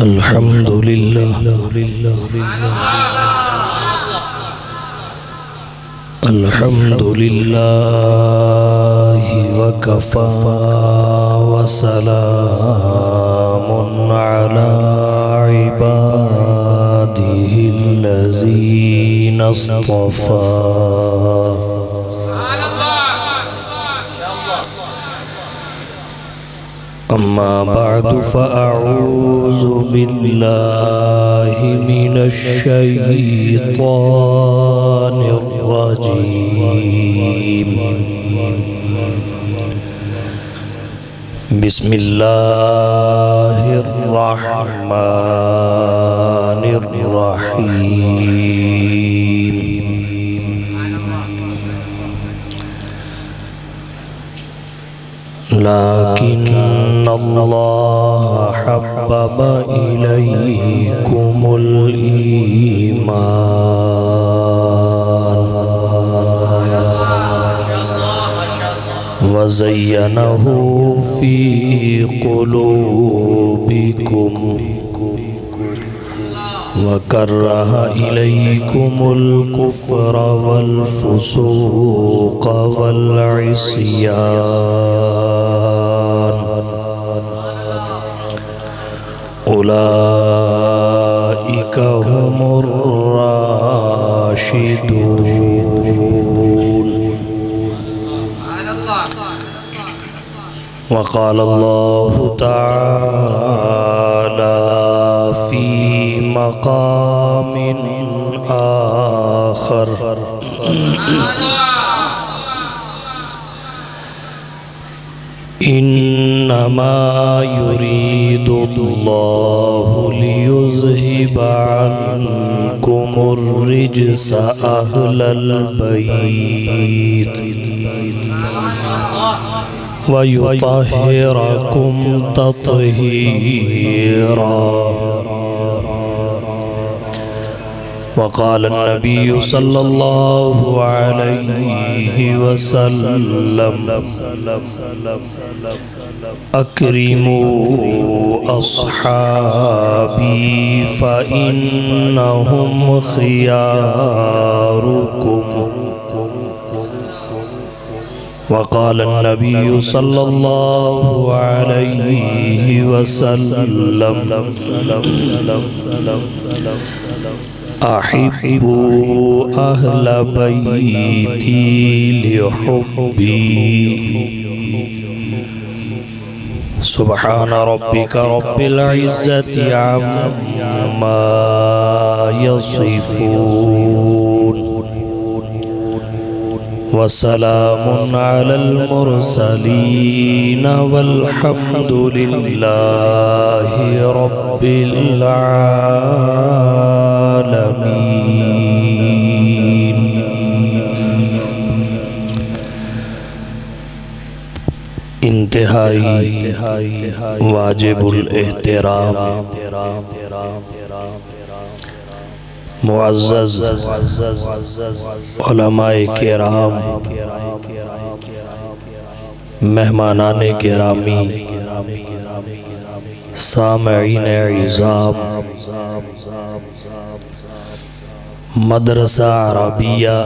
अल्हम्दुलिल्लाह अल्हम्दुलिल्लाहि वकफ़ा वसलामुन अला इबादिहिल्लज़ीना इस्तफ़ा। अम्मा बअदु फ़अऊज़ु बिल्लाहि मिनश शैतानिर रजीम। बिस्मिल्लाहिर रहमानिर रहीम। लाकिन्नल्लाह हब्बब इलैकुमुल ईमान वज़य्यनहु फ़ी क़ुलूबिकुम वकर्रह इलैकुमुल कुफ़्र वल फ़ुसूक़ वल इस्यान उलाइका हुमुर राशिदून। वक़ाल अल्लाहु तआला फ़ी मक़ामिन आख़र इन्नमा युरीदुल्लाहु लियुज़हिबा अन्कुमुर रिज्स अह्लल बैत वयुतहिरकुम तत्हीरा। वक़ाल नबिय्यु सल्लल्लाहु अलैहि वसल्लम अक्रिमू अस्हाबी फ़इन्नहुम ख़ियारुकुम। वक़ाल नबिय्यु सल्लल्लाहु अलैहि वसल्लम अहिब्बू अहल बैती लिहुब्बी। सुब्हान रब्बिका रब्बिल इज़्ज़ति अम्मा यसिफून वसलामुन अलल मुरसलीन वल्हम्दुलिल्लाहि रब्बिल आलमीन। इंतहाई वाजिबुल एहतराम मुअज़्ज़ज़ उलमाए किराम, मेहमानाने किरामी, सामईन इज़ाम, मदरसा अरबिया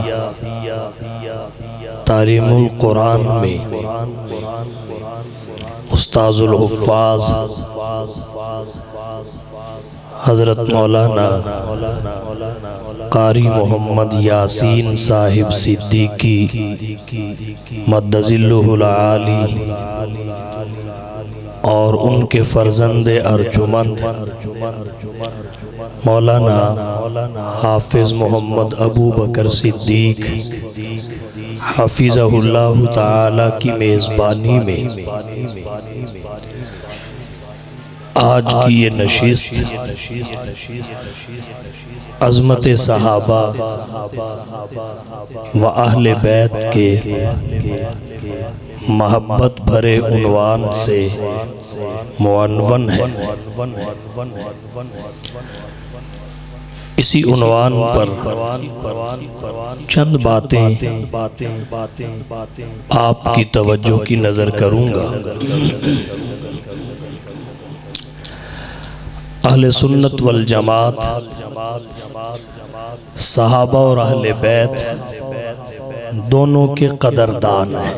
तालीमुल कुरान में उस्ताज़ुल हुफ़्फ़ाज़ हज़रत मौलाना क़ारी मोहम्मद यासीन साहिब सिद्दीकी मद्दज़िल्लुहुल आली और उनके फ़र्ज़ंदे अर्जुमंद मौलाना हाफिज़ मोहम्मद अबू बकर सिद्दीक हाफिज़हुल्लाहु ताला की मेज़बानी में आज की ये नशिस्त अज़मत सहाबा व अहले बैत के महब्बत भरे उन्वान से मुअन्वन है। इसी उन्वान पर चंद बातें आपकी तवज्जो की नज़र करूँगा। अहले सुन्नत वल जमात, सहाबा और अहले बैत दोनों के कदरदान हैं।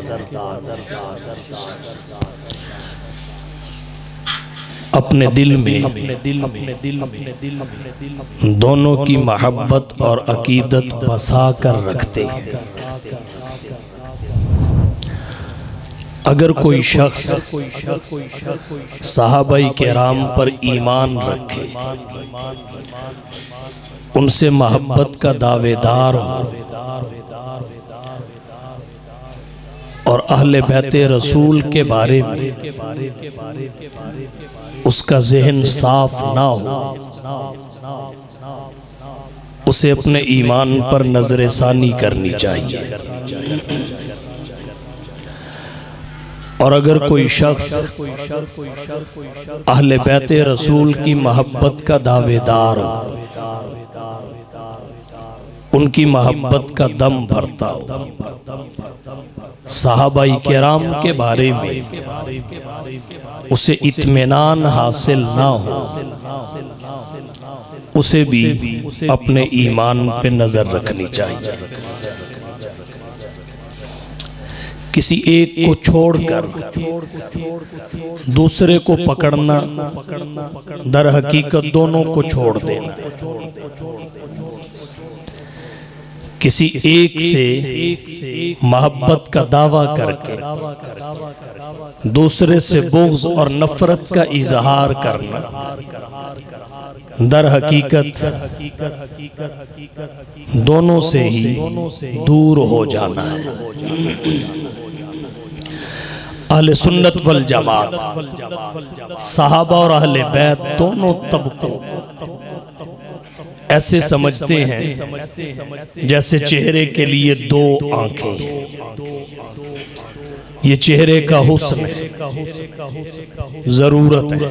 अपने दिल में दोनों की मोहब्बत और अकीदत बसा कर रखते हैं। अगर कोई शख्स सहाबाई किराम पर ईमान रखे, उनसे मोहब्बत का दावेदार हो और अहले बैते रसूल के बारे में उसका ज़हन साफ ना हो, उसे अपने ईमान पर नजर सानी करनी चाहिए। और अगर कोई शख्स अहले बैते रसूल की मोहब्बत का दावेदार हो, उनकी मोहब्बत का दम भरता हो, सहाबाई किराम के बारे में उसे इत्मीनान हासिल ना हो, उसे भी अपने ईमान पे नजर रखनी चाहिए। किसी एक को छोड़कर दूसरे को पकड़ना दर हकीकत दोनों को छोड़ देना। किसी एक से मोहब्बत का दावा करके दूसरे से बुग़्ज़ और नफरत का इजहार करना दर हकीकत दोनों से ही दूर हो जाना है। अहले सुन्नत वल जमात, सहाबा और अहले बैत दोनों तबकों ऐसे समझते हैं जैसे चेहरे के लिए दो आंखें हैं। ये चेहरे का हुस्न है, जरूरत है।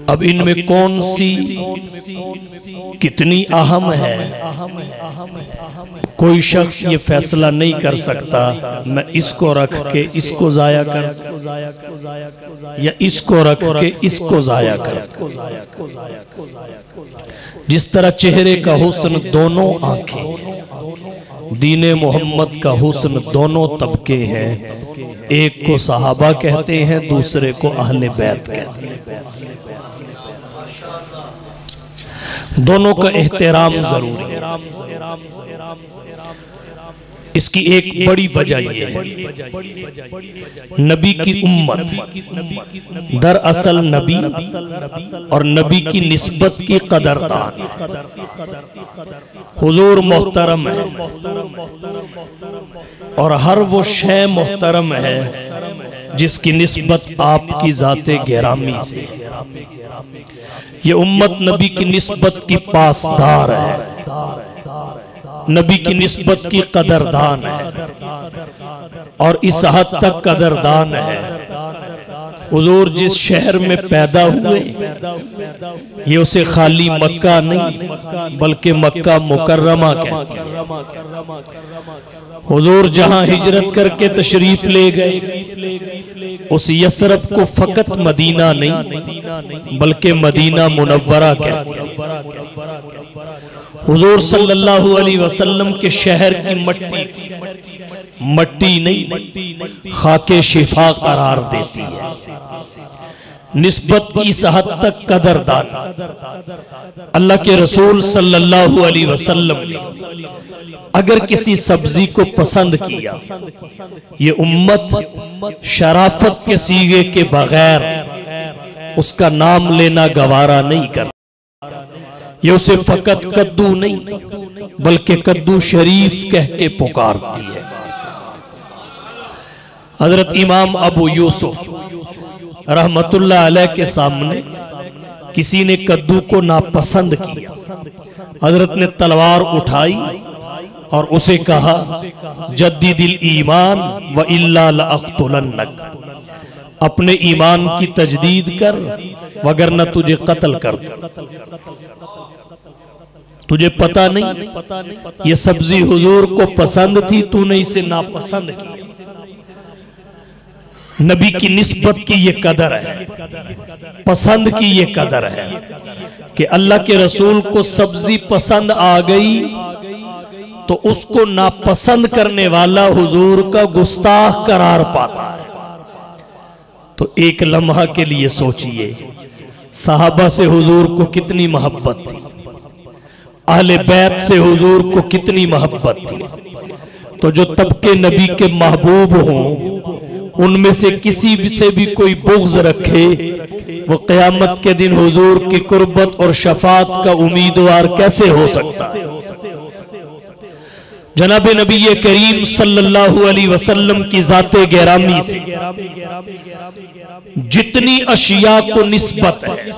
अब इनमें कौन सी कितनी अहम है, कोई शख्स ये फैसला नहीं कर सकता मैं इसको रख के इसको जाया कर या इसको रख के इसको जाया कर। जिस तरह चेहरे का हुस्न दोनों आंखें, दीने मोहम्मद का हुस्न दोनों तबके हैं। एक को सहाबा कहते हैं, दूसरे को अहले बैत कहते हैं। दोनों का एहतराम जरूरी है। इसकी एक बड़ी वजह यह है, नबी की उम्मत दरअसल नबी और नबी की निस्बत की कदरदान। हुजूर मोहतरम है और हर वो शय मोहतरम है जिसकी निस्बत आपकी ज़ाते गिरामी से। ये उम्मत नबी की निस्बत की पासदार है, नबी की निस्बत की कदरदान है और इस हद तक कदरदान है। हुजूर जिस शहर में पैदा हुए ये उसे खाली मक्का नहीं बल्कि मक्का मुकर्रमा कहते हैं। हुजूर जहां हिजरत करके तशरीफ ले गए उस यसरब को फकत मदीना नहीं बल्कि मदीना मुनव्वरा कहते हैं। हुजूर सल्लल्लाहु अलैहि वसल्लम के शहर की मट्टी नहीं खाके शिफा करार देती है। निस्बत की इस हद तक कदरदान अल्लाह के रसूल सल्लल्लाहु अलैहि वसल्लम ने अगर किसी सब्जी को पसंद किया, ये उम्मत शराफत के सीगे के बगैर उसका नाम लेना गवारा नहीं करती। ये उसे फकत कद्दू नहीं बल्कि कद्दू शरीफ कह के पुकारती है। हजरत इमाम अबू यूसुफ रहमतुल्लाह अलैह के सामने किसी ने कद्दू को नापसंद किया। हजरत ने तलवार उठाई और उसे कहा, जद्दीदिल ईमान व इल्ला लअक़्तुलन्नक, अपने ईमान की तजदीद कर वगरना तुझे कत्ल कर दूं। तुझे पता नहीं ये सब्जी हुजूर को पसंद थी, तूने इसे नापसंद किया। नबी की निस्बत की ये कदर है, पसंद की ये कदर है कि अल्लाह के रसूल को सब्जी पसंद आ गई तो उसको नापसंद करने वाला हुजूर का गुस्ताख करार पाता है। तो एक लम्हा के लिए सोचिए, सहाबा से हुजूर को कितनी मोहब्बत थी, अहले बैत से हुजूर को कितनी मोहब्बत थी। तो जो तबके नबी के महबूब हों, उनमें से किसी से भी कोई बुग़्ज़ रखे, वो क़यामत के दिन हुजूर की कुर्बत और शफात का उम्मीदवार कैसे हो सकता है। जनाब नबी करीम सल्लल्लाहु अलैहि वसल्लम की ज़ाते गिरामी से जितनी अशिया को निस्बत है,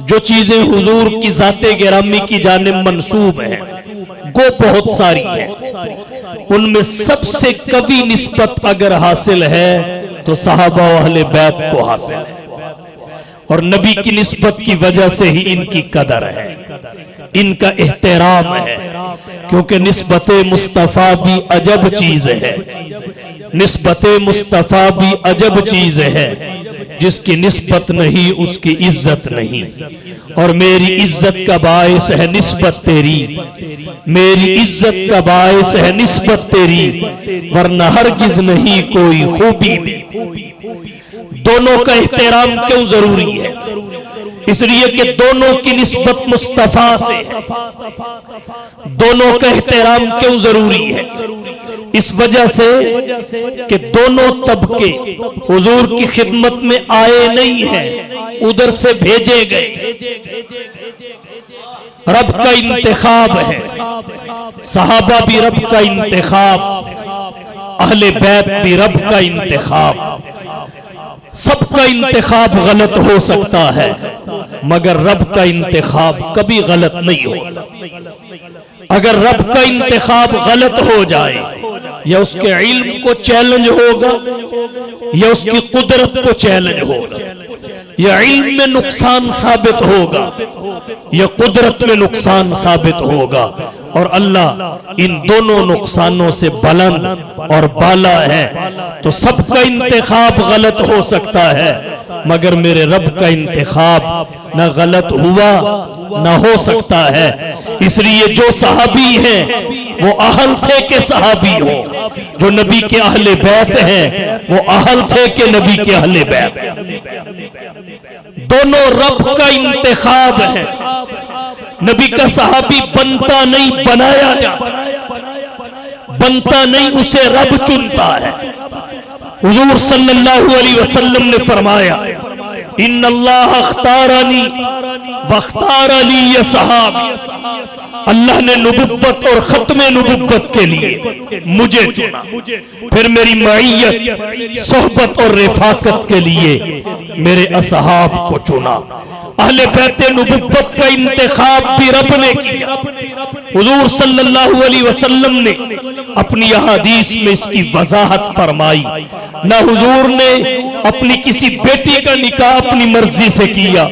जो चीजें हुजूर की ज़ाते गिरामी की जानिब मंसूब हैं, वो बहुत सारी हैं। उनमें सबसे कवी निस्बत अगर हासिल है तो सहाबा व अहले बैत को हासिल है, और नबी की निस्बत की वजह से ही इनकी कदर है, इनका एहतराम है। क्योंकि निस्बत मुस्तफ़ा भी अजब चीज है, निस्बत मुस्तफ़ा भी अजब चीज है, जिसकी निस्बत नहीं उसकी इज्जत नहीं। और मेरी इज्जत का बायस है निस्बत तेरी, मेरी इज्जत का बायस है निस्बत तेरी, वरना हरगिज नहीं कोई खूबी भी। दोनों का एहतराम क्यों जरूरी है? इसलिए कि दोनों की निस्बत मुस्तफा से है। दोनों का एहतराम क्यों जरूरी है? इस वजह से कि दोनों तबके हुजूर की खिदमत में आए नहीं हैं, उधर से भेजे गए। रब का इंतखाब है, सहाबा भी रब का इंतखाब, अहले बैत भी रब का इंतखाब। सबका इंतखाब गलत हो सकता है, मगर रब का इंतखाब कभी गलत नहीं होता। अगर रब का इंतखाब गलत हो जाए, या उसके इल्म को चैलेंज होगा, या उसकी कुदरत को चैलेंज होगा, या इल्म में नुकसान साबित होगा, या कुदरत में नुकसान साबित होगा। और अल्लाह इन दोनों नुकसानों से बुलंद और बाला है। तो सबका इंतखाब गलत हो सकता है, मगर मेरे रब का इंतखाब न गलत हुआ न हो सकता है। इसलिए जो सहाबी हैं वो अहल थे के सहाबी हो, जो नबी के अहले बैत हैं वो अहल थे के नबी के अहले बैत। दोनों रब का इंतखाब है। नबी का सहाबी बनता नहीं, बनाया जाता, बनता नहीं, उसे रब चुनता है। हुजूर सल्लल्लाहु अलैहि वसल्लम ने फरमाया, इन्नल्लाह अख्तारनी वख्तार ली या सहाबी। अल्लाह ने नबुव्वत और खत्मे नबुव्वत के लिए मुझे चुना, फिर मेरी मईयत, सोहबत और रिफाकत के लिए मेरे असहाब को चुना। अहले बैते नबुव्वत का इंतखाब भी रब ने किया। हुजूर सल्लल्लाहु अलैहि वसल्लम ने अपनी अहादीस में इसकी वजाहत फरमाई। ना हुजूर ने अपनी किसी बेटी का निकाह अपनी मर्जी से किया,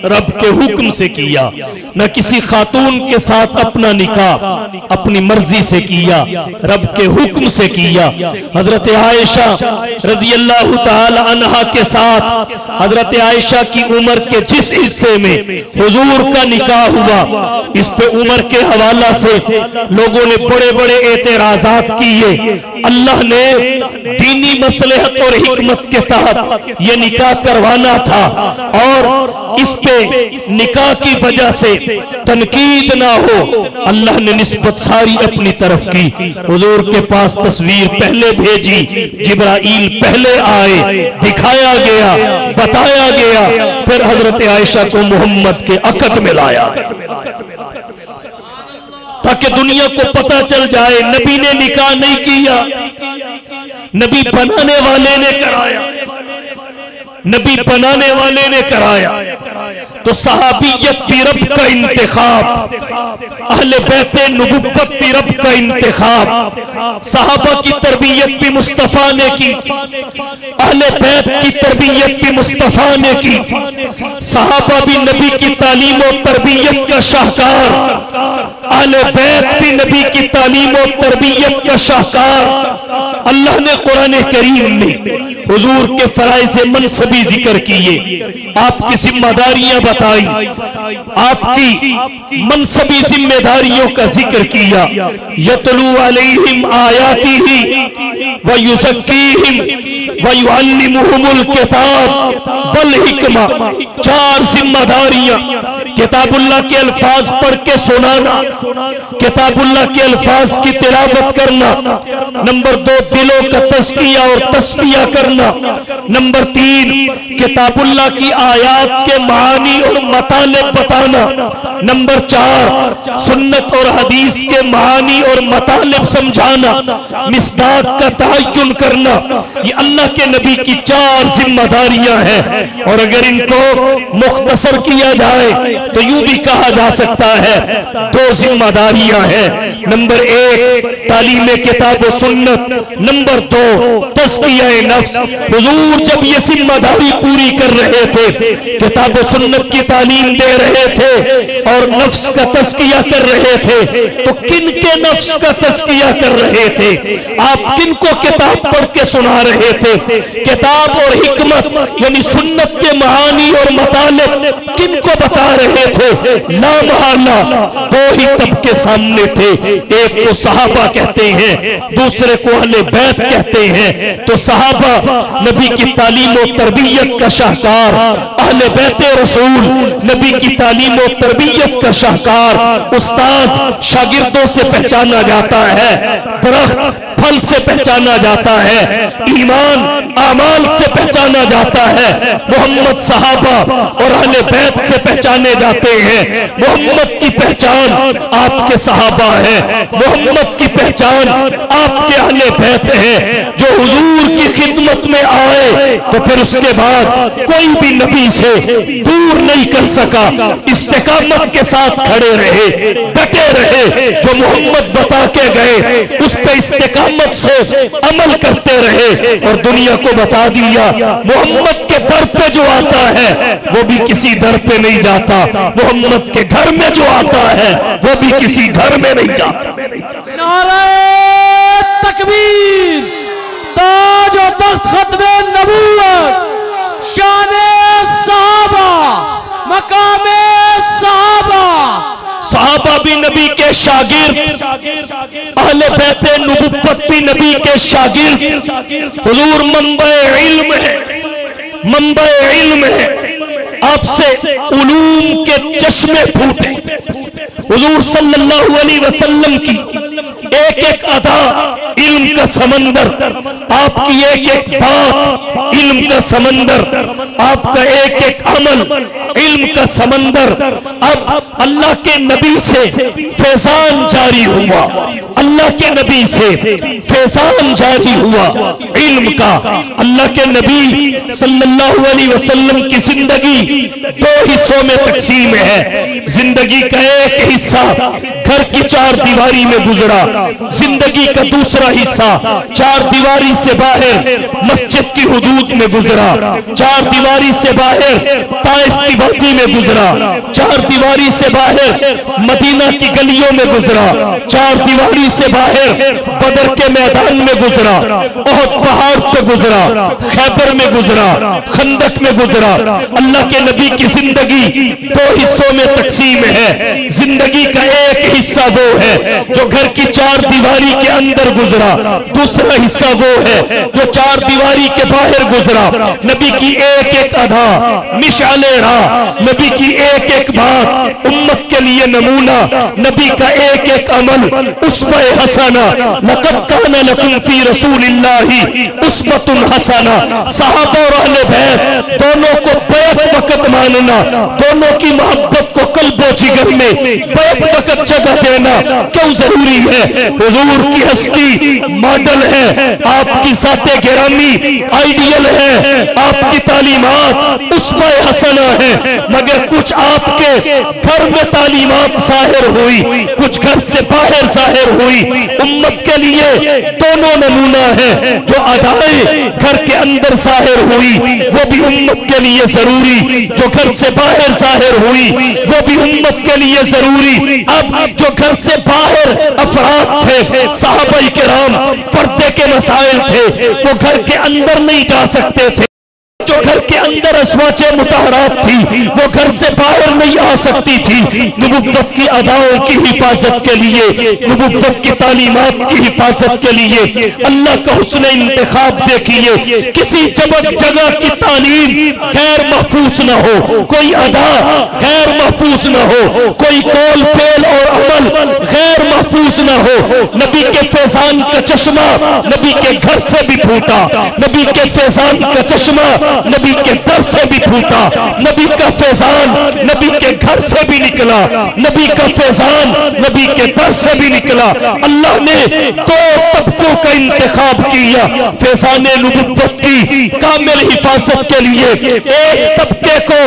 रब के हुक्म से किया, न किसी खातून के साथ अपना निकाह अपनी मर्जी से किया, रब के हुक्म से किया। हजरत आयशा रजी अल्लाह तआला अन्हा के साथ हजरत आयशा की उम्र के जिस हिस्से में हुजूर का निकाह हुआ, इस पे उम्र के हवाला से लोगों ने बड़े बड़े एतराजात किए। अल्लाह ने दीनी मसलहत और हिकमत के तहत ये निकाह करवाना था, और इस पे निकाह की वजह से तनकीद ना हो, अल्लाह ने निस्बत सारी अपनी तरफ की। हुजूर के पास तस्वीर पहले भेजी, जिब्राइल पहले आए, दिखाया गया, बताया गया, फिर हजरत आयशा को मोहम्मद के अकद में लाया, ताकि दुनिया को पता चल जाए नबी ने निकाह नहीं किया, नबी बनाने वाले ने कराया, नबी बनाने वाले ने कराया। तो सहाबियत भी रब का इंतखाब, अहले बैते नबुव्वत भी रब का इंतखाब। सहाबा की तरबियत भी मुस्तफा ने की, अहले बैत की तरबियत भी मुस्तफा ने की। सहाबा भी नबी की तालीम और तरबियत का शाहकार, अहले बैत भी नबी की तालीम और तरबियत का शाहकार। अल्लाह ने कुरान करीम में हुजूर के फराइज़ मनसबी जिक्र किए, आपकी जिम्मेदारियां बताई, आपकी मनसबी जिम्मेदारियों का जिक्र किया। यतलू अलैहिम आयातिही व युज़क्कीहिम व युअल्लिमुहुमुल किताब वल हिकमा। चार जिम्मेदारियां, किताबुल्लाह के अल्फाज पढ़ के सुनाना, किताबुल्लाह के अल्फाज की तिलावत करना। नंबर 2, दिलों का तज़किया और तस्फिया करना। नंबर 3, किताबुल्लाह की आयात के मानी और मतालिब बताना। नंबर 4, सुन्नत और हदीस के मानी और मतालिब समझाना, मिसदाक का तयन करना। ये अल्लाह के नबी की 4 जिम्मेदारियां हैं। और अगर इनको मुख्तसर किया जाए तो यूं भी कहा जा सकता है 2 जिम्मेदारियां हैं। नंबर 1, तालीम किताब और सुन्नत। नंबर 2, तज़किया नफ्स। हुजूर जब ये जिम्मेदारी पूरी कर रहे थे, किताब और सुन्नत की तालीम दे रहे थे और नफ्स का तज़किया कर रहे थे, तो किन के नफ्स का तज़किया कर रहे थे? आप किन को किताब पढ़ के सुना रहे थे? किताब और हिकमत यानी सुन्नत के महानी और मतालिब किन को बता रहे थे? ना महल्ला 2 ही तबके सामने थे। एक को सहाबा कहते हैं, दूसरे को अहले बैत कहते हैं। तो सहाबा नबी की तालीम और तरबियत का शाहकार, अहले बैत रसूल नबी की तालीम और तरबियत का शाहकार। उस्ताद शागिर्दों से पहचाना जाता है, दरख्त फल से पहचाना जाता है, ईमान आमाल से पहचाना जाता है। मोहम्मद सहाबा और अहले बैत से पहचाने जाते हैं। मोहम्मद की पहचान आपके सहाबा है, मोहम्मद की पहचान आपके अहले बैत है। जो हुजूर की खिदमत में आए तो फिर उसके बाद कोई भी नबी से दूर नहीं कर सका। इस्तिकामत के साथ खड़े रहे, डटे रहे। जो मोहम्मद बता के गए उस पे इस्तिकामत से अमल करते रहे और दुनिया को बता दिया मोहम्मद के दर पे जो आता है वो भी किसी दर पे नहीं जाता, मोहम्मद के घर में जो आता है वो भी किसी घर में नहीं जाता। नारे तकबीर, ताज और तख्त खत्मे नबूवत, शाने सहाबा, मकामे सहाबा। सहाबा भी नबी के शागिर्द, अहले बैते नबुव्वत भी नबी के शागिर्द। हुजूर मंबे इल्म है, मंबे इल्म है। आपसे उलूम के चश्मे फूटे। हुजूर सल्लल्लाहु अलैहि वसल्लम की एक एक अदा इल्म का समंदर, आपकी एक एक बात इल्म का समंदर, आपका एक एक अमल इल्म का समंदर। अब अल्लाह के नबी से फैजान जारी हुआ, अल्लाह के नबी से फैजान जारी हुआ इल्म का। अल्लाह के नबी सल्लल्लाहु अलैहि वसल्लम की जिंदगी 2 हिस्सों में तकसीम है। जिंदगी का एक हिस्सा घर की 4 दीवारी में गुजरा, जिंदगी का दूसरा हिस्सा 4 दीवारी से बाहर मस्जिद की हुदूद में गुजरा, 4 दीवारी से बाहर ताइफ की वादी में गुजरा, 4 दीवारी से बाहर मदीना की गलियों में गुजरा, 4 दीवारी से बाहर बदर के मैदान में गुजरा, ओहद पहाड़ पे गुजरा, खैबर में गुजरा, खंदक में गुजरा। अल्लाह के नबी की जिंदगी 2 हिस्सों में तकसीम है। जिंदगी का एक हिस्सा वो है जो घर की 4 दीवारी के अंदर गुजरा, दूसरा हिस्सा वो है जो 4 दीवारी के बाहर गुजरा। नबी की एक एक अदा मिशाले राह, नबी की एक एक बात उम्मत के लिए नमूना, नबी का एक एक अमल उस्वे हसना। लक़द काना लकुम फी रसूलिल्लाहि उस्वतुन हसना। सहाबा और अहले बैत दोनों को बैक वक़्त मानना, दोनों की मोहब्बत को कल्बो जिगर में बैक वक़्त जगह देना क्यों जरूरी है? हुजूर की हस्ती मॉडल है, आपकी ज़ाते गिरामी आइडियल है, आपकी तालीमात उस्वे हसना है। मगर कुछ आपके घर में तालीमात जाहिर हुई, कुछ घर से बाहर जाहिर हुई। उम्मत के लिए दोनों नमूना है। जो अदाएं घर के अंदर जाहिर हुई वो भी उम्मत के लिए जरूरी, जो घर से बाहर जाहिर हुई वो भी उम्मत के लिए जरूरी। अब जो घर से बाहर अफराद थे, सहाबाए किराम, पर्दे के मसाइल थे, वो घर के अंदर नहीं जा सकते थे। जो घर के अंदर अस्वाचे मुताहरात थी, वो घर से बाहर नहीं आ सकती थी। नबुव्वत की अदाओं की हिफाजत के लिए, नबुव्वत की तालीमात की हिफाजत के लिए अल्लाह का हुस्न इंतखाब देखिए। किसी जगह की तालीम गैर महफूज न हो, कोई अदा गैर महफूज न हो, कोई कौल फेल और अमल गैर महफूज न हो। नबी के फैजान का चश्मा नबी के घर से भी फूटा, नबी के फैजान का चश्मा नबी के दर से भी फूटा, नबी का फैजान नबी के घर से भी निकला, नबी का फैजान नबी के दर से भी निकला। अल्लाह ने दो तबकों का इंतखाब किया फैजान नबुव्वत की कामिल हिफाजत के लिए। एक तबके को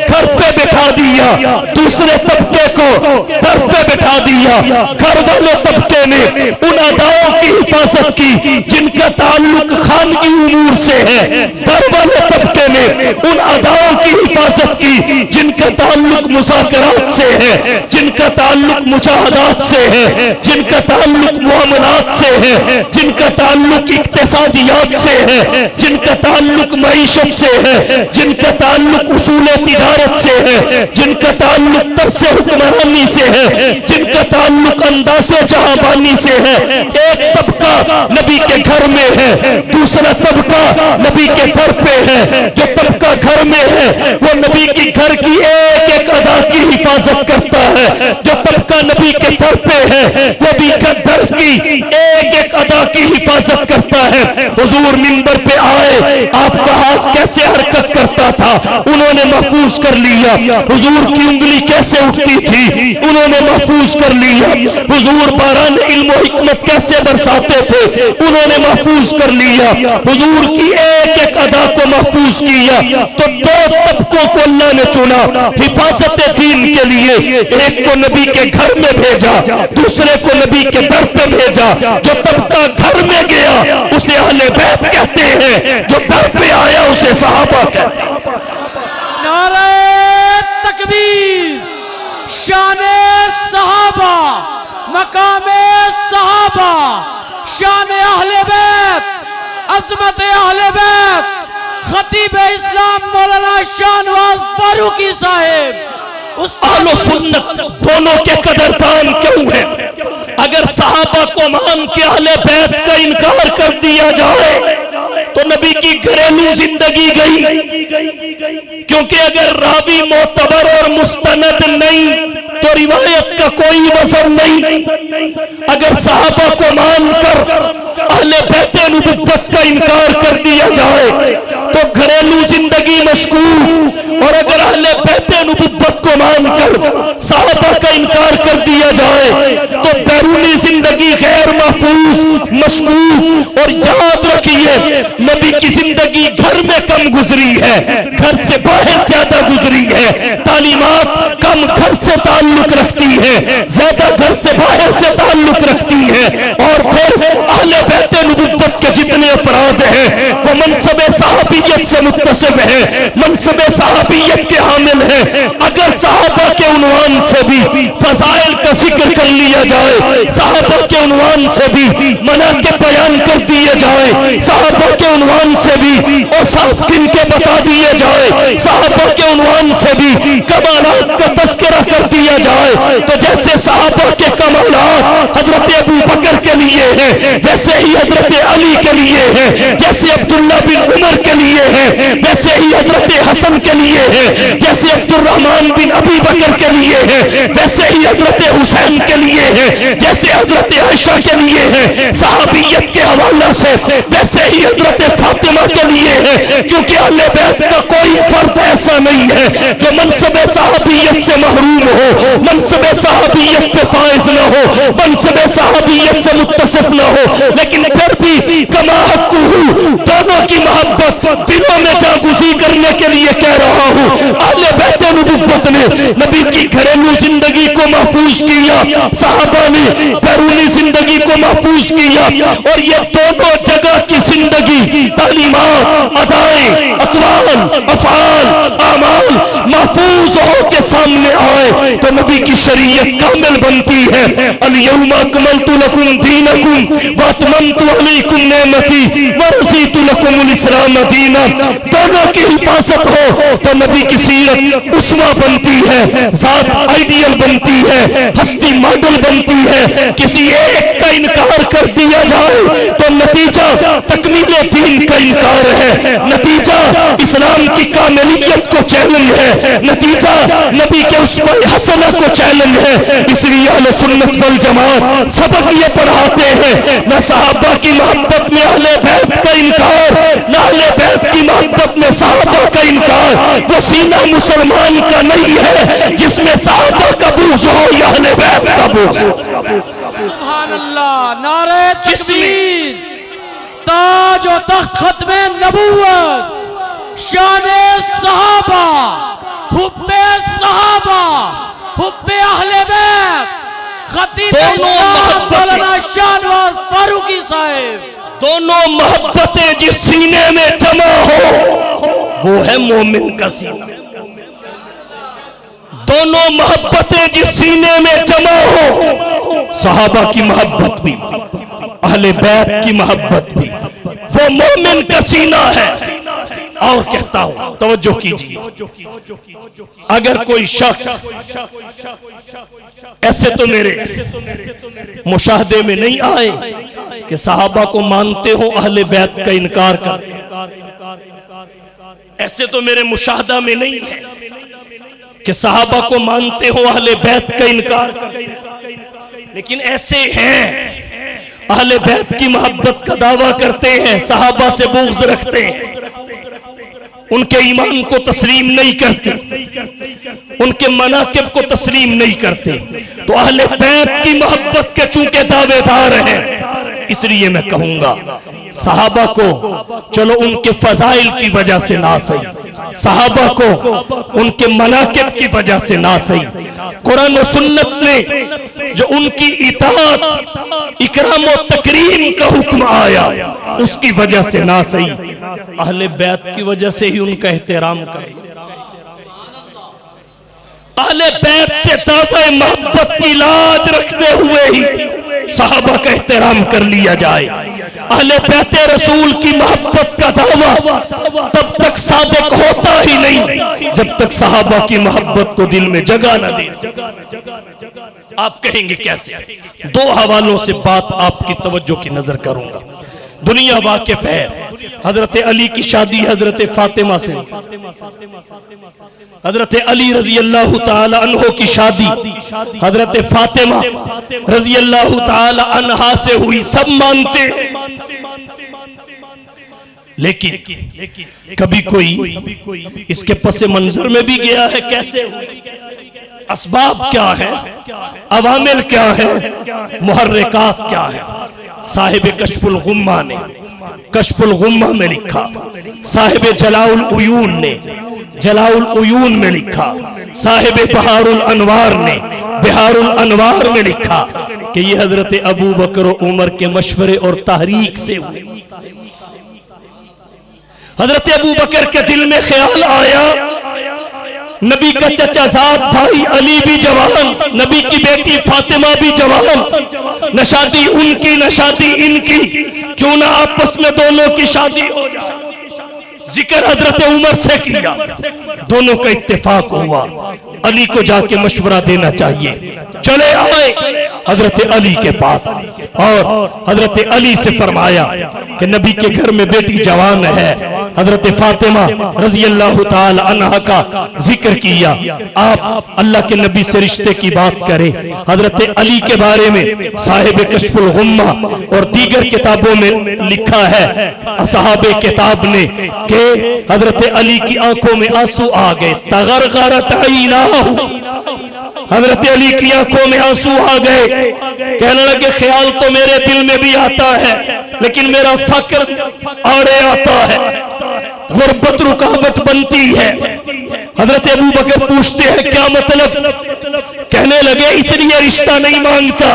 घर पे बैठा दिया, दूसरे तबके को दर पे बैठा दिया। घर वाले तबके ने उन अदाओं की हिफाजत की जिनका ताल्लुक खानगी उमूर से है, दर वाले तबके ने उन अदाओं की हिफाजत की जिनका ताल्लुक मुज़ाकरात से है, जिनका ताल्लुक मुजाहदात से है, जिनका ताल्लुक मुआमलात से है, जिनका ताल्लुक इक्तिसादियात से है, जिनका ताल्लुक मईशत से है, जिनका ताल्लुक उसूल तिजारत से है, जिनका ताल्लुक तरसे हुक्मरानी से है, जिनका ताल्लुक अंदाज़े जहांबानी से है। एक तबका नबी के घर में है, दूसरा तबका नबी के घर पे है। जो तबका घर में है वो नबी की घर की एक एक अदा की हिफाजत करता है। जो तबका नबी के घर पे है वो भी दर्स की एक एक अदा की हिफाजत करता है। हुजूर मिंबर पे आए, आपका हाथ कैसे हरकत करता था उन्होंने महफूज कर लिया। हुजूर की उंगली कैसे उठती थी उन्होंने महफूज कर लिया। हुजूर बारान इल्म व हिकमत कैसे बरसाते थे उन्होंने महफूज कर लिया। हुजूर की एक एक अदा को महफूज किया। तो दो तबकों को अल्लाह ने चुना हिफाजत दीन के लिए। एक को नबी के घर में भेजा, दूसरे को नबी के दर पे भेजा। जो तबका घर में गया उसे अहले बैत कहते हैं, जो दर पे आया उसे सहाबा कहते हैं। नारे तकबीर, शाने सहाबा, मकामे सहाबा, शाने अहले बैत, अज़मत अहले बैत। खतीब इस्लाम मौलाना शाहनवाज फारूकी साहेब उस अहले सुन्नत दोनों के कदरदान क्यों है? अगर सहाबा को मान के अहले बैत का इनकार कर दिया जाए तो नबी की घरेलू जिंदगी गई। क्योंकि अगर रावी मोतबर और मुस्तनद नहीं तो रिवायत का कोई वजन नहीं। अगर सहाबा को मानकर अहले बैत नबुव्वत का इनकार कर दिया जाए तो घरेलू जिंदगी मशकूक, और अगर अहले बैत नबुव्वत को मानकर सहाबा का इनकार कर दिया जाए तो बैरूनी जिंदगी गैर महफूज, मशकूक। और याद रखिए नबी की जिंदगी घर में कम गुजरी है, घर से बाहर ज्यादा गुजरी है। तालीमात कम घर से ताल्लुक रखती है, ज्यादा घर से बाहर से ताल्लुक रखती है। और फिर अहले बैत नबुव्वत के जितने अफराद हैं वो मनसबे सहाबियत से मुत्तसिफ है, मनसबे सहाबियत के हामिल है। अगर सहाबा के उन्वान से भी फजाइल का जिक्र कर लिया जाए, सहाबा के उन्वान से भी मनाक़िब बयान कर दिए जाए, सहाबा के उन्वान से भी और साफ़िन के बता दिए जाए, सहाबा के उन्वान से भी कमालात का तज़किरा कर दिया जाए, तो जैसे सहाबा के कमालात हजरत अबू बकर के लिए है वैसे ही हजरत अली के लिए है, जैसे अब्दुल्ला बिन उमर के लिए है वैसे ही हजरत हसन के लिए है, जैसे अब्दुर्रहमान बिन अबी बकर के लिए है वैसे ही हजरत हुसैन के लिए है, जैसे हजरत आयशा के लिए है सहाबियत के हवाला से, वैसे ही हजरत फातिमा के लिए है। क्योंकि अहले बैत का कोई फर्द ऐसा नहीं है जो मनसबे सहाबियत से महरूम हो, मनसबे सहाबियत पे फाइज न हो, मनसबे सहाबियत से मुत्तसिफ न हो। लेकिन फिर भी कमा हक़्क़ुहु दोनों की मोहब्बत दिलों में जागुज़ी करने के लिए कह रहा हूँ। अहले बैत नबुव्वत ने नबी की घरेलू जिंदगी को महफूज किया, सहाबा ने बैरूनी जिंदगी को महफूज किया। और ये दोनों जगह की जिंदगी, तालीमात, अदाएं, अक़वाल, अफ़आल, आमाल महफूज के सामने आए तो नबी की शरीयत कामिल बनती है। अल-यौमा अकमलतु लकुम दीनकुम व अतममतु अलैकुम नेमती व रज़ीतु लकुमुल इस्लाम दीना। दोनों की हिफाजत हो तो नबी की सीरत उस्वा बनती है, जात आइडियल बनती है, हस्ती मॉडल बनती है। किसी एक का इनकार कर दिया जाए तो नतीजा तकमीले दीन का इनकार है, नतीजा इस्लाम की कामिलियत को चैलेंज है, नतीजा नबी के उस्वा हसना को चैलेंज है। इसलिए अहले सुन्नत वल जमात सबक ये पढ़ाते हैं, न सहाबा की मोहब्बत में अहले बैत का इनकार, न अहले बैत की मोहब्बत में सहाबा का इनकार। वो सीना मुसलमान का नहीं है जिसमें सहाबा का बुग़्ज़ हो या अहले बैत का बुग़्ज़ हो। सुभान अल्लाह, नारे तकबीर, ताज व तख्त खत्मे नबूवत, शाने सहाबा, हुब्बे सहाबा, हुब्बे अहले बैत, खतीब इस्लाम मौलाना शाहनवाज फारूकी साहब। दोनों मोहब्बतें जिस सीने में जमा हो वो है मोमिन का सीना। दोनों मोहब्बतें जिस सीने में जमा हो, सहाबा की मोहब्बत भी, अहले बैत की मोहब्बत भी, वो मोमिन का सीना है। और कहता हूं, तवज्जो कीजिए, अगर कोई शख्स ऐसे तो मेरे मुशाहदे में नहीं आए कि सहाबा को मानते हो अहले बैत का इनकार करते, ऐसे तो मेरे मुशाहदा में नहीं है कि सहाबा को मानते हो अहले बैत का इनकार करते, लेकिन ऐसे हैं अहले बैत की मोहब्बत का दावा करते हैं, सहाबा से बुग़्ज़ रखते हैं, उनके ईमान को तस्लीम नहीं करते, उनके मनाकिब को तस्लीम नहीं करते। तो अहले बैत की मोहब्बत के चूंकि दावेदार हैं, इसलिए मैं कहूंगा सहाबा को चलो उनके फजाइल की वजह से ना सही, सहाबा को उनके मनाकिब की वजह से ना सही, कुरान और सुन्नत ने जो उनकी इताअत इकराम और तकरीम का हुक्म आया उसकी वजह से ना सही, अहले बैत की वजह से ही उनका एहतराम करें। अहले बैत से दावे मोहब्बत की लाज रखते हुए ही सहाबा का एहतराम कर लिया जाए। अहले बैत रसूल की मोहब्बत का दावा तब तक सादिक होता ही नहीं जब तक सहाबा की मोहब्बत को दिल में जगह न दे। आप कहेंगे कैसे? दो हवालों से बात आपकी तवज्जो की नजर करूंगा। दुनिया वाकिफ है, हजरत अली की शादी हजरत फातिमा से, हजरत अली रजी अल्लाह ताला अन्हो की शादी हजरत फातिमा रजी अल्लाह ताला अन्हा से हुई, सब मानते हैं। लेकिन कभी कोई इसके पसे मंजर में भी गया है, कैसे हुई, असबाब क्या है, अवामिल क्या है, मुहर्रिकात क्या है। साहिब कश्फुल गुम्मा ने कश्फुल गुम्मा में लिखा, साहिब जलाउल उयून ने जलाउल उयून में लिखा, साहिब बहारुल अनवार ने बिहारुल अनवार में लिखा कि ये हजरत अबू बकर और उमर के मशवरे और तहरीक से हुई। हजरत अबू बकर के दिल में ख्याल आया, नबी का चचाजाद भाई अली भी जवान, नबी की बेटी फातिमा भी जवान, न शादी उनकी न शादी इनकी, क्यों ना आपस में दोनों की शादी हो जाए। जिक्र हजरत उमर से किया, दोनों का इत्तेफाक हुआ, अली को जाके मशवरा देना चाहिए। चले आए हजरत अली के पास और हजरत अली से फरमाया कि नबी के घर में बेटी जवान है, हजरत फातिमा रजी अल्लाह ताला अन्हा का जिक्र किया, आप अल्लाह के नबी से रिश्ते की बात करें। हजरत अली के बारे में साहिब कश्फुल गुम्मा और दीगर किताबों में लिखा है, असहाबे किताब ने कि हजरत अली की आंखों में आंसू आ गए, तगरगरत ऐनाहु, हजरत अली की आंखों में आंसू आ गए, कहने लगे ख्याल तो मेरे दिल में भी आता है लेकिन मेरा फक्र आड़े आता है, गुर्बत रुकावट बनती है। हजरत अबू बकर पूछते हैं क्या मतलब, कहने लगे इसलिए रिश्ता नहीं मांगता,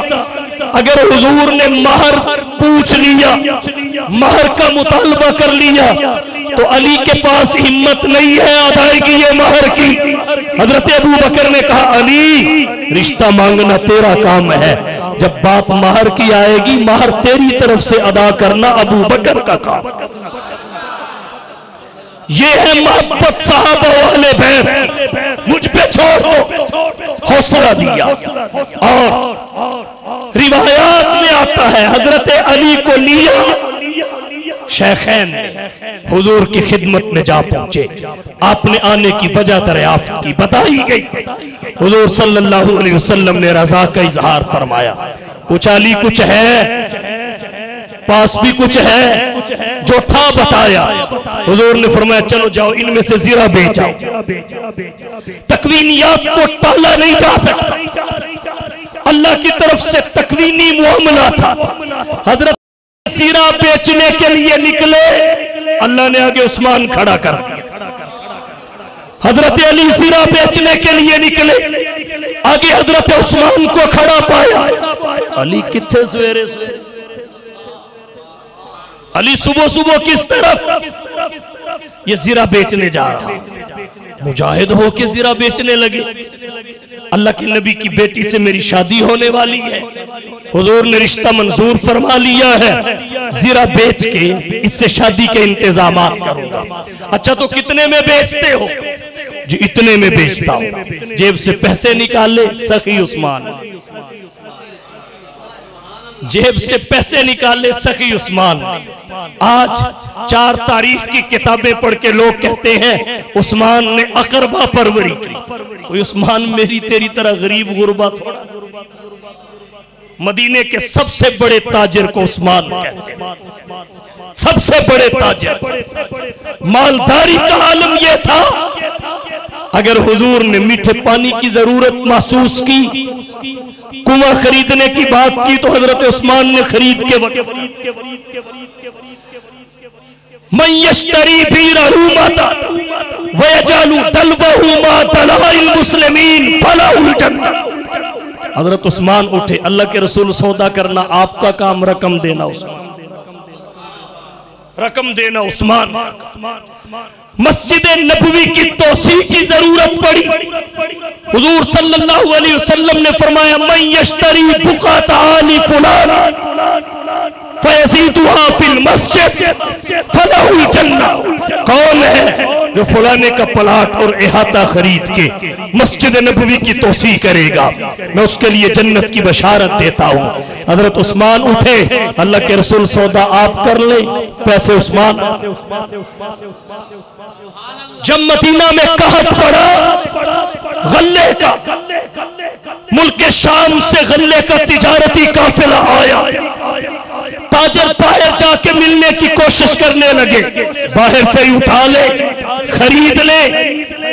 अगर हुजूर ने महर पूछ लिया, महर का मुतालबा कर लिया तो अली के पास हिम्मत नहीं है अदायगी ये महर की, हजरत अबू बकर ने कहा अली, रिश्ता मांगना तेरा काम है, जब बात महर की आएगी महर तेरी तरफ से अदा करना अबू बकर का काम। ये है मोहब्बत साहबा वाले बैत, मुझ पे छोड़ दो, हौसला दिया। और रिवायात में आता है हजरत अली को लिया, शेखैन हुजूर की खिदमत में जा पहुंचे, आपने आने की वजह दरियाफ्त की, बताई गई। हुजूर सल्लल्लाहु अलैहि वसल्लम ने रजा का इजहार फरमाया, पूछा अली कुछ है, पास भी कुछ है, जो था बताया। हुजूर ने फरमाया चलो जाओ इनमें से जीरा बेचाओ। तकवीनियात को टाला नहीं जा सकता, अल्लाह की तरफ से तकवीनी मुआमला था। हजरत जीरा बेचने के लिए निकले, अल्लाह ने आगे उस्मान खड़ा कर दिया। हजरत अली जीरा बेचने के लिए निकले, आगे हजरत उस्मान को खड़ा पाया। अली किथे सवेरे सवेरे, अली सुबह सुबह किस तरफ, ये जीरा बेचने जा रहा। मुजाहिद हो के जीरा बेचने लगे। अल्लाह के नबी की बेटी से मेरी शादी होने वाली है, हुजूर ने रिश्ता मंजूर फरमा लिया है, जीरा बेच के इससे शादी के इंतजामात करूंगा। अच्छा तो कितने में बेचते हो? जी इतने में बेचता हूं। जेब से पैसे निकाले सखी उस्मान, जेब से पैसे निकाले सखी उस्मान। आज 4 तारीख की किताबें पढ़ के लोग कहते हैं उस्मान ने अकरबा परवरी की। कोई उस्मान मेरी तेरी तरह गरीब गुरबा थोड़ा। मदीने के सबसे बड़े ताजिर को उस्मान कहते हैं, सबसे बड़े ताजिर। मालदारी का आलम यह था, अगर हुजूर ने मीठे पानी की जरूरत महसूस की, कुआं खरीदने की बात की, तो हजरत उस्मान ने खरीद के मन यश्तरी बीरहू माता वयजालू दलवहू मा दलाइल मुस्लिमीन फलाहुल जन्नह। हजरत उस्मान उठे, अल्लाह के रसूल सौदा करना आपका काम, रकम देना उस्मान, रकम देना उस्मान। मस्जिद नबवी की तोसी की जरूरत पड़ी, हुजूर सल्लल्लाहु अलैहि वसल्लम ने फरमाया मन यश्तरी बुकात आली फुलान फयज़ीदुहा फिल मस्जिद फलहुल जन्नह। कौन है जो फलाने का प्लाट और इहाता खरीद के मस्जिद नबवी की तोसी करेगा, मैं उसके लिए जन्नत की बशारत देता हूँ। हजरत उस्मान उठे, अल्लाह के रसूल सौदा आप कर ले, पैसे उस्मान। जब मदीना में कहत पड़ा गल्ले का, मुल्क शाम से गल्ले का तिजारती काफिला आया, ताजर बाहर जाके मिलने की कोशिश करने लगे, बाहर से ही उठा ले, खरीद ले,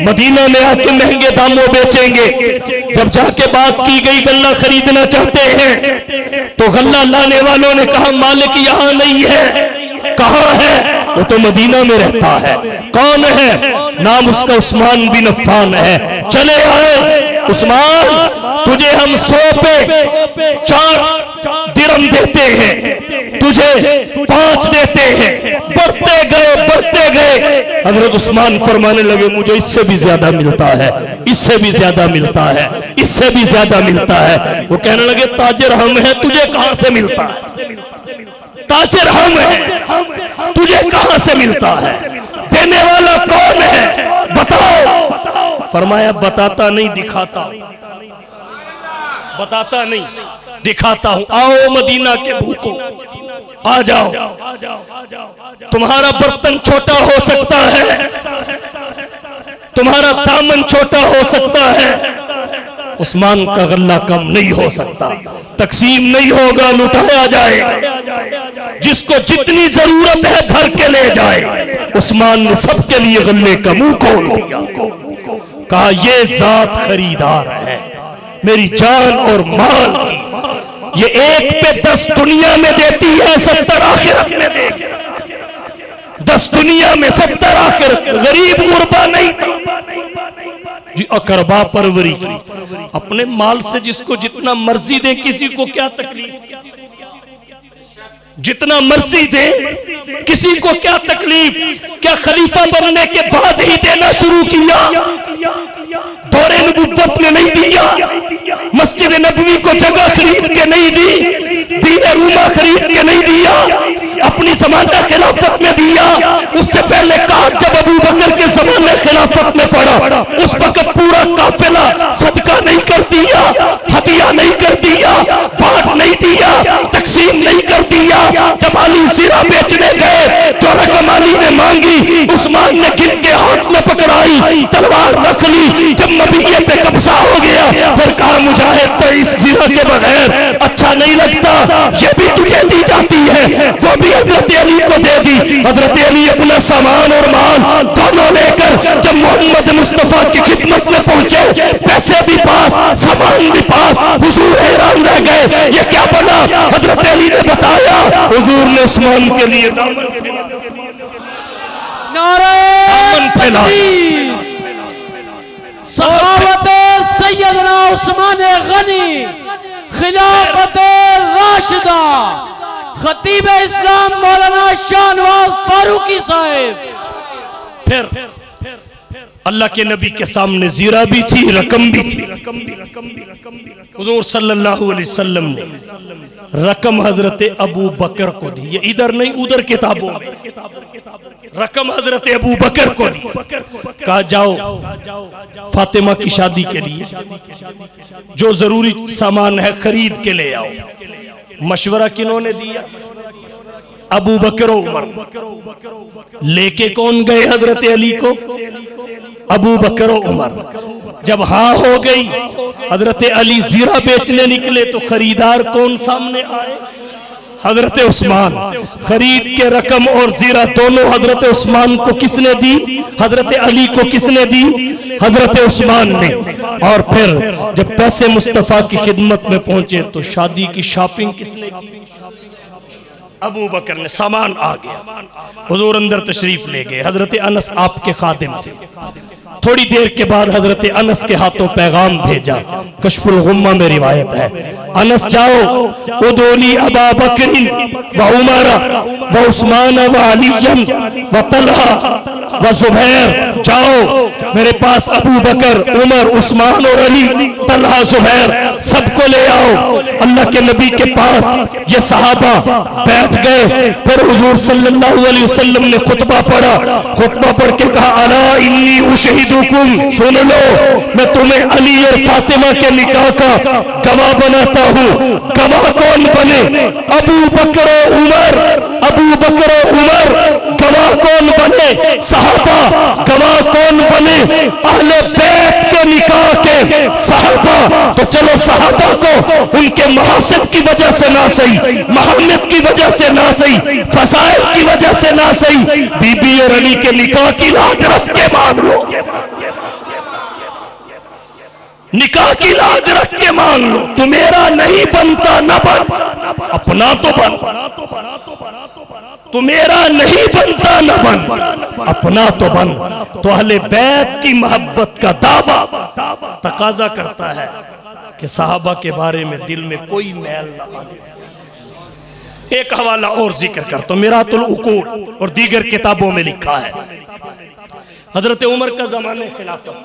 मदीना में आके महंगे दामों बेचेंगे। जब जाके बात की गई गल्ला खरीदना चाहते हैं, तो गल्ला लाने वालों ने कहा मालिक यहाँ नहीं है। कहाँ है? वो तो मदीना में रहता है। कौन है? नाम उसका उस्मान बिन अफ़्फ़ान है। चले आए, उस्मान तुझे हम 100 पे 4 दिरहम देते हैं, तुझे 5 देते हैं। बढ़ते गए हजरत उस्मान फरमाने लगे मुझे इससे भी ज्यादा मिलता है, इससे भी ज्यादा मिलता है, इससे भी ज्यादा मिलता है। वो कहने लगे ताजिर हम हैं, तुझे कहां से मिलता है? ताजिर हम हैं, तुझे कहां से मिलता है? देने वाला कौन है बताओ। फरमाया बताता नहीं दिखाता, बताता नहीं दिखाता हूं। आओ मदीना के भूखों, आ जाओ। तुम्हारा बर्तन छोटा हो सकता है, तुम्हारा दामन छोटा हो सकता है, उस्मान का गल्ला कम नहीं हो सकता। तकसीम नहीं होगा, लुटाया जाएगा। जिसको जितनी जरूरत है भर के ले जाए। उस्मान ने सबके लिए गल्ले का मुंह खोल दिया, कहा ये जात खरीदार है मेरी जान और माल की। ये 1 पे 10 दुनिया में देती है, 70 आखिरत में देगी। 10 दुनिया में 70 आखिरत। गरीब गुरबा नहीं था जी, अकरबा परवरी की। अपने माल से जिसको जितना मर्जी दे, किसी को क्या तकलीफ, जितना मर्जी दे किसी को क्या तकलीफ। क्या खलीफा बनने के बाद ही देना शुरू किया? दौरे नबुव्वत में नहीं दिया, मस्जिद नबवी को जगह खरीद के नहीं दी, बीरे रूमा खरीद के नहीं दिया, अपनी ज़माना खिलाफत में दिया। उससे पहले कहा जब अबू बकर के ज़माने खिलाफत में पड़ा, उस वक्त पूरा काफिला सदका नहीं कर दिया, हदिया नहीं कर दिया, बांट नहीं दिया, तकसीम नहीं कर दिया। जब अली ज़ीरा बेचने गए तो रकम अली ने मांगी, उस्मान ने गिन के हाथ में पकड़ाई, तलवार रख ली। जब नबीये पे कब्जा हो गया फिर कहा मुजाहिद तो इस ज़ीरा के बगैर अच्छा नहीं लगता, ये भी तुझे दी जाती है। वो भी हजरत अली को दे दी। हजरत अली अपना सामान और माल दोनों लेकर जब मोहम्मद मुस्तफा की खिदमत में पहुंचे, पैसे भी पास, सामान भी पास, हुजूर हैरान रह गए ये क्या बना। हजरत अली ने बताया हुजूर ने उस्मान के लिए दामन फैला। सखावत सैयदना उस्मान गनी, खिलाफत राशिदा, खतीब इस्लाम मौलाना शाहनवाज फारूकी साहब। फिर अल्लाह के नबी के सामने ज़ीरा भी थी, रकम भी थी। हुजूर सल्लल्लाहु अलैहि वसल्लम ने रकम हजरत अबू बकर को दी। ये इधर नहीं उधर किताबों में रकम हजरत अबू बकर को दी। कहा जाओ फातिमा की शादी के लिए जो जरूरी सामान है खरीद के ले आओ। मशवरा किन्होंने दिया? अबू बकर उमर। लेके कौन गए हजरत अली को? अबू बकर उमर। जब हाँ हो गई हजरत अली ज़ीरा बेचने निकले तो खरीदार कौन सामने आए? हजरत उस्मान। खरीद के रकम और ज़ीरा दोनों हजरत उस्मान को किसने दी? हजरत अली को किसने दी? हजरत उस्मान ने। और फिर जब पैसे मुस्तफ़ा की खिदमत में पहुंचे तो शादी की शॉपिंग किसने की? अबू बकर ने। सामान आ गया, हुजूर अंदर तशरीफ ले गए। हजरत अनस आपके खादिम थे। थोड़ी देर के बाद हजरत अनस के हाथों पैगाम भेजा। कश्फुल गुम्मा में रिवायत है, अनस जाओ उदोली अबा बकरिन व उमर व उस्मान व अलीयन व तलहा व जुबैर। जाओ मेरे पास अबू बकर, उमर, उस्मान और अली, तलहा, जुबैर सबको ले आओ। अल्लाह के नबी के पास ये सहाबा बैठ गए। फिर हुजूर सल्लल्लाहु अलैहि वसल्लम ने खुतबा पढ़ा। खुतबा पढ़ के कहा अला इन्नी उशहिदुकुम, सुन लो मैं तुम्हें अली और फातिमा के निकाह का गवाह बनाता हूँ। गवाह कौन बने? अबू बकर उमर। अबू बकर उमर गवाह कौन बने? सहाबा। गवाह कौन बने? अहले बैत के निकाह के सहाबा। तो चलो सहाबा को उनके महासिब की वजह से ना सही, महामिद की वजह से ना सही, फसाइल की वजह से ना सही, बीबी और अली के निकाह की लाज रख के मान लो। निकाह की लाज रख के मान लो। तू मेरा नहीं बनता न बन, अपना तो बन। तू मेरा नहीं बनता न बन, अपना तो बन। तो अहले बैत की मोहब्बत का दावा तकाजा करता है कि सहाबा के बारे में दिल में कोई मैल न आए। एक हवाला और जिक्र करता हूं, मिरातुल उकूल और दीगर किताबों में लिखा है हजरत उमर का जमाने खिलाफत,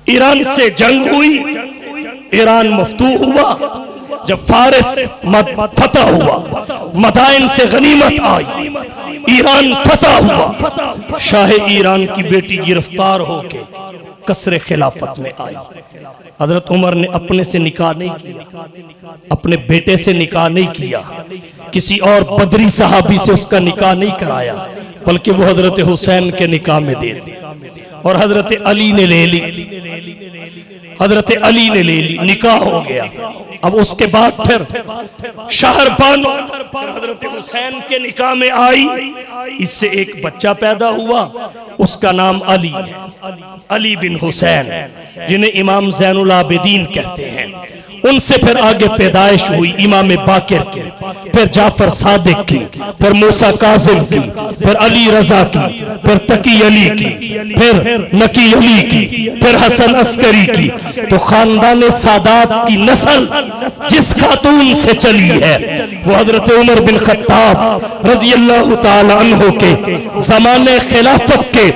ईरान से जंग हुई, ईरान मफ्तूह हुआ। जब फारिस फतह हुआ, मदाइन से गनीमत आई, ईरान फतह हुआ। शाह ईरान की बेटी गिरफ्तार होके कसरे खिलाफत में आई। हजरत उमर ने अपने से निकाह नहीं किया, अपने बेटे से निकाह नहीं किया, किसी और बदरी सहाबी से उसका निकाह नहीं कराया, बल्कि वो हजरत हुसैन के निकाह में दे दी। और हजरत अली ने ले ली, हजरत अली ने ले ली, निकाह हो गया। अब उसके बाद फिर शाहरबानो हजरत हुसैन के निकाह में आई, इससे एक बच्चा पैदा हुआ, उसका नाम अली है, अली बिन हुसैन, जिन्हें इमाम ज़ैनुल आबिदीन कहते हैं। उनसे फिर आगे पैदाइश हुई इमाम बाकिर के, फिर जाफर सादिक की, फिर मूसा काजिम की, फिर अली रजा की, फिर तकी अली की, फिर नकी अली की, फिर हसन अस्करी की। तो खानदान सादात की नस्ल जिस खातून से चली है वो हजरत उमर बिन खत्ताब रजी अल्लाह ताला अन्हु के ज़माने खिलाफत के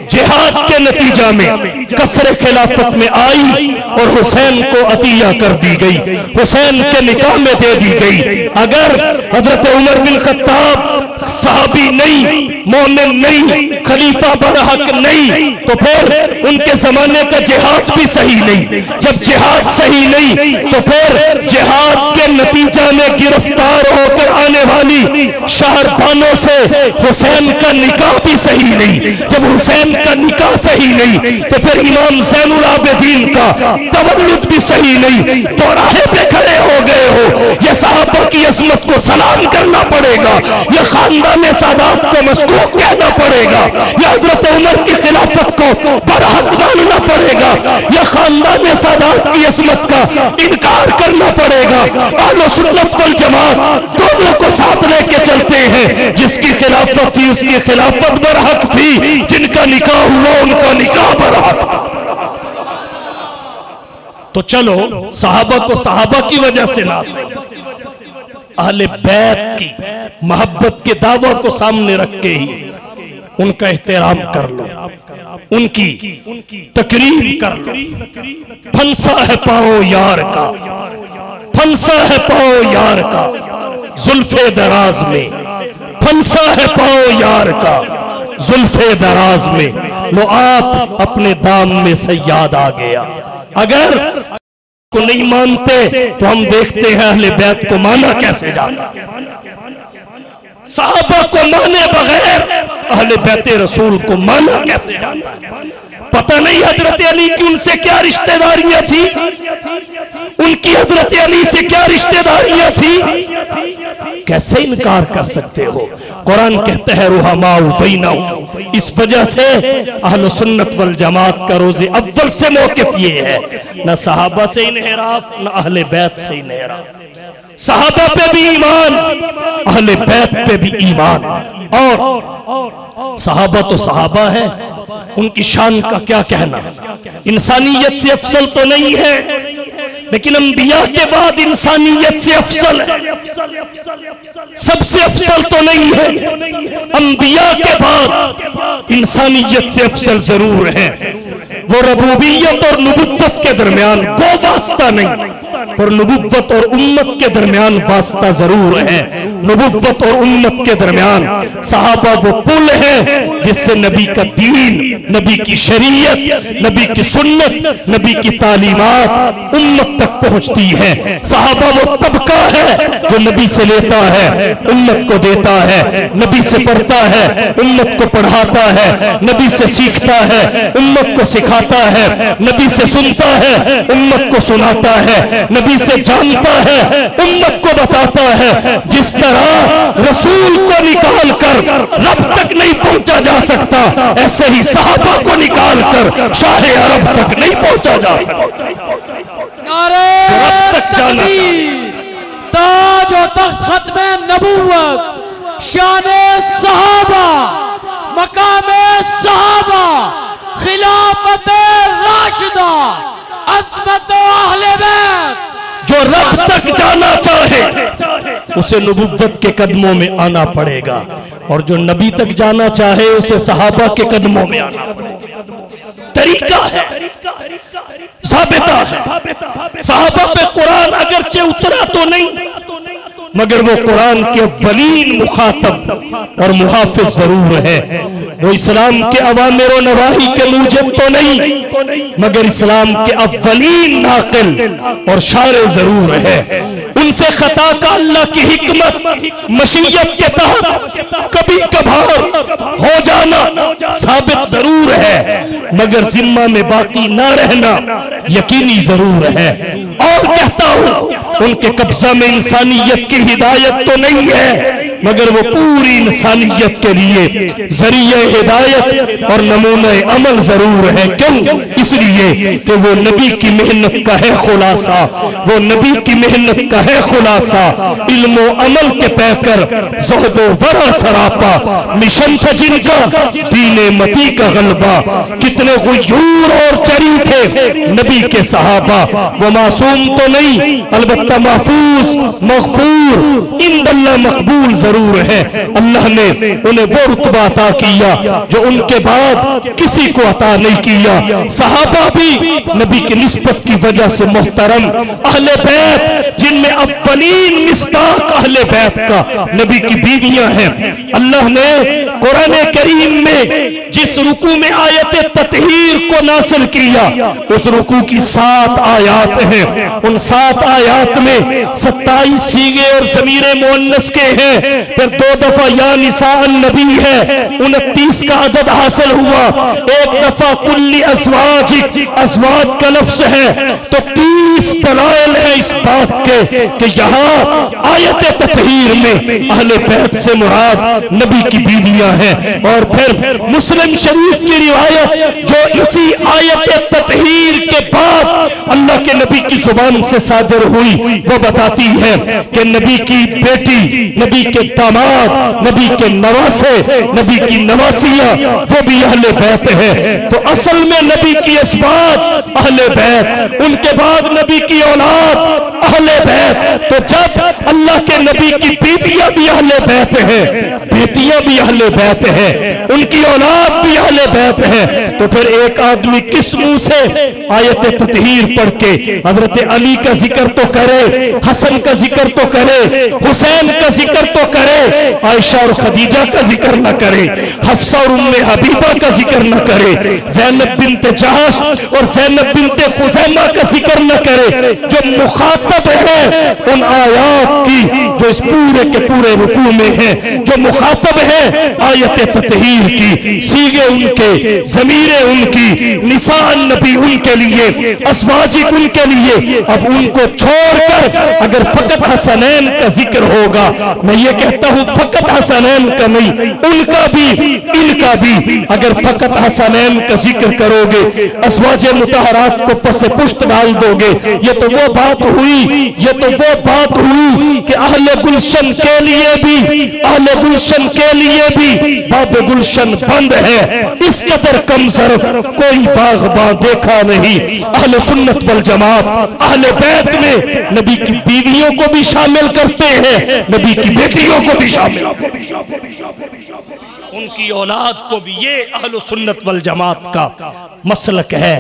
जिहाद के नतीजा में कसरे खिलाफत में आई और हुसैन को अतिया कर दी गई, हुसैन के निकाह में दे दी गई। अगर हजरत उमर बिन खत्ताब सहाबी नहीं, मोमिन नहीं, खलीफा बरहक नहीं, तो फिर उनके जमाने का जिहाद भी सही नहीं। जब जिहाद सही नहीं तो फिर जिहाद के नतीजा में गिरफ्तार होकर आने वाली शहरबानों से हुसैन का निकाह भी सही नहीं। जब हुसैन का निकाह सही नहीं तो फिर इमाम ज़ैनुल आबिदीन का तवल्लुद भी सही नहीं। तो राहे पे खड़े हो गए हो, यह सहाबा की अज़मत को सलाम करना पड़ेगा, यह खानदान सादात को मशकूक कहना पड़ेगा, यह हज़रत उमर की खिलाफत को बरहक मानना पड़ेगा, यह खानदान सादात की अज़मत का इनकार करना पड़ेगा। अहले सुन्नत वल जमात दोनों को साथ लेके चलते हैं। जिसकी खिलाफत थी उसकी खिलाफत बरहक थी, जिनका निकाह हुआ उनका निकाह बरहक था। तो चलो सहाबा को सहाबा की वजह से ना सही, अहले बैत की मोहब्बत के दावा को सामने रख के ही उनका एहतराम कर लो, उनकी तकरीम कर लो। फंसा है पाओ यार का, फंसा है पाओ यार का जुल्फे दराज में, फंसा है पाओ यार का जुल्फे दराज में। लो आप अपने दाम में सयाद आ गया। अगर को नहीं मानते तो हम देखते हैं अहले बैत को माना कैसे जाता, सहाबा को माने बगैर अहले बैत रसूल को माना कैसे जाता। पता नहीं हजरत अली की उनसे क्या रिश्तेदारियां थी, उनकी हजरत अली से क्या रिश्तेदारियां थी, कैसे इनकार कर सकते हो। कुरान कहता है रुहमाउ बैनहुम। इस वजह से अहले सुन्नत वल जमात का रोज़े अव्वल से मौक़िफ़ ये है, न सहाबा से इन्हिराफ न अहले बैत से इन्हिराफ। सहाबा पे भी ईमान, अहले बैत पे भी ईमान। और सहाबा तो सहाबा है, उनकी शान का क्या कहना, इंसानियत से अफसल तो नहीं है, लेकिन अंबिया के बाद इंसानियत से अफसल है। सबसे अफसल तो नहीं है, अंबिया के बाद इंसानियत से अफसल जरूर है। वो रबूबियत और नबुव्वत के दरमियान कोई वास्ता नहीं, पर नबुव्वत और उम्मत के दरमियान वास्ता जरूर है। नबुव्वत और उम्मत के दरमियान सहाबा वो पुल है जिससे नबी का दीन, नबी की शरीयत, नबी की सुन्नत, नबी की तालीमात उम्मत तक पहुंचती है। सहाबा वो तबका है जो नबी से लेता है, उम्मत को देता है, नबी से पढ़ता है, उम्मत को पढ़ाता है, नबी से सीखता है, उम्मत को सिखाता है, नबी से सुनता है, उम्मत को सुनाता है, नबी से जानता है, उम्मत को बताता है। जिस तरह रसूल को निकाल कर रब तक नहीं पहुंचा जा सकता, ऐसे ही सहाबा को निकाल कर शाह अरब तक नहीं पहुंचा जा सकता। नारे तकबीर, ताज व तख्त खत्मे नबुव्वत, शाने सहाबा, मकामे सहाबा, खिलाफत राशिदा, अज़मत अहले बैत। जो रब तक जाना चाहे उसे नबुव्वत के कदमों में आना पड़ेगा, और जो नबी तक जाना चाहे उसे सहाबा के कदमों में आना पड़ेगा। तरीका है, साबिता है। सहाबा पे कुरान अगरचे उतरा तो नहीं, मगर वो कुरान के अव्वलीन मुखातब और मुहाफिज जरूर है। वो इस्लाम के अवामिर व नवाही के मूजिब तो नहीं, मगर इस्लाम के अव्वलीन नाक़िल और शारे जरूर है। उनसे खता का अल्लाह की हिकमत मशीयत के तहत कभी कभार हो जाना साबित जरूर है, मगर जिम्मा में बाकी ना रहना यकीनी जरूर है। और कहता हूं उनके कब्जा में इंसानियत की हिदायत तो नहीं है, मगर वो पूरी इंसानियत के लिए जरिए हिदायत और नमूने अमल जरूर है। क्यों? इसलिए कि वो नबी की मेहनत का है खुलासा, वो नबी की मेहनत का है खुलासा, इल्मो अमल के पैकर ज़ुहदो वरा सरापा, मिशन था जिनका दीने मती का गलबा। कितने गुयूर और चरी थे नबी के सहाबा, वो मासूम तो नहीं अलबत्ता महफूज मगफूर इंदल्लाह मकबूल जरूर है। अल्लाह ने उन्हें वो रुतबा अता किया जो उनके बाद किसी को अता नहीं किया। सहाबा भी नबी की निस्बत की वजह से मोहतरम, अहले बैत जिनमें अव्वलीन मिस्ताक अहले बैत का नबी की बीवियां हैं। अल्लाह ने कुरान करीम में जिस रुकू में आयत ततहीर को नासिल किया, उस रुकू की 7 आयात हैं। उन 7 आयात में 27 सीगे और ज़मीरे मुअन्नस के हैं, फिर 2 दफा या निसाअन नबी है, 29 का अदद हासिल हुआ। 1 दफा कुल्ली अज़वाज का लफ्ज़ है, तो 30 दलाइल है इस बात के कि यहाँ आयत ततहीर में अहले बैत से मुराद नबी की बीवियां हैं। और फिर मुस्लिम शरीफ की रिवायत जो इसी आयत ततहीर के बाद अल्लाह के नबी की जुबान से सादिर हुई, वो बताती है कि नबी की बेटी, नबी के दामाद, नबी के नवासे, नबी की नवासियां वो भी अहले बैत है। तो असल में नबी की अज़वाज अहले बैत, उनके बाद नबी की औलाद अहले बैत। तो जब अल्लाह के नबी की बीवियां भी अहले बैत है, बेटियां भी अहले बैत है, उनकी औलाद भी अहले बैत है, तो फिर एक आदमी किस मुंह से आयत ततहीर पढ़ के हजरत अली का जिक्र तो करे, हसन का जिक्र तो करे, हुसैन का जिक्र तो करे, आयशा और खदीजा का जिक्र न करे, हफ्सा और उम्मे हबीबा का जिक्र न करे, ज़ैनब बिन्ते जहाश और ज़ैनब बिन्ते खुज़ैमा का जिक्र न करे, जो मुखातब है उन आयात की जो इस पूरे के पूरे रुकू में है, जो मुखातब है आयत ततहीर की, सीगे उनके, ज़मीरे उनकी, निसाअन नबी उनके लिए, अज़वाजिक उनके लिए। अब उनको छोड़कर अगर फकत हसनैन का जिक्र होगा, मैं ये कहता हूं फकत हसनैन का नहीं, उनका भी इनका भी, अगर फकत हसनैन का जिक्र करोगे, अज़वाज मुतहरात को पसे पुश्त डाल दोगे, ये तो वो बात हुई, ये तो वो बात हुई कि अहले गुलशन के लिए भी, अहले गुलशन के लिए भी बाब गुलशन बंद है। इस कदर कम ज़रफ़ कोई बाग़बां देखा नहीं। अहले सुन्नत वल जमात अहले बैत में नबी की बीवियों को भी शामिल करते हैं, नबी की बेटियों को भी शामिल, उनकी औलाद को भी। ये अहले सुन्नत वल जमात का मसलक है,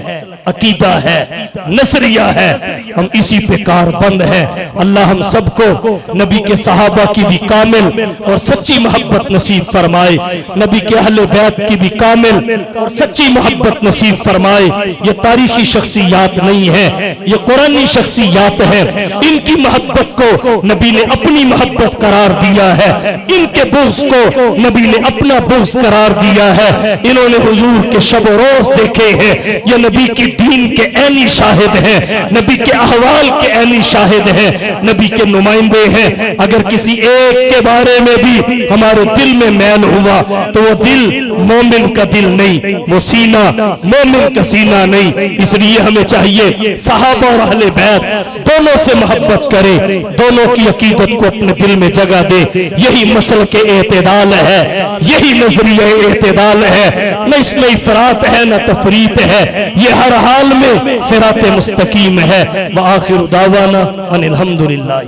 अकीदा है, नजरिया है। हम इसी पे कारबंद हैं। अल्लाह हम सबको नबी के सहाबा की भी कामिल और सच्ची मोहब्बत नसीब फरमाए, नबी के अहले बैत की भी कामिल और सच्ची मोहब्बत नसीब फरमाए। ये तारीखी शख्सियात नहीं है, ये कुरानी शख्सियात है। इनकी मोहब्बत को नबी ने अपनी मोहब्बत करार दिया है, इनके बुग़्ज़ को नबी ने अपना बुग़्ज़ करार दिया है। इन्होंने हुजूर के शब रोज देखे हैं, ये नबी की दीन के ऐनी शाहिद हैं, नबी के अहवाल के ऐनी शाहिद हैं, नबी के नुमाइंदे हैं। अगर किसी एक के बारे में भी हमारे दिल में मैल हुआ तो वो दिल मोमिन का दिल नहीं, वो सीना मोमिन का सीना नहीं। इसलिए हमें चाहिए सहाबा और अहले बैत दोनों से मोहब्बत करे, दोनों की अकीदत को अपने दिल में जगह दे। यही मसल के एतदाल है, यही नजरिया एतदाल है। न इसमें इफरात है न तफरीत है, ये हर हाल में सिराते मुस्तकीम है। व आखिर दावाना अनिल हम्दुलिल्लाह।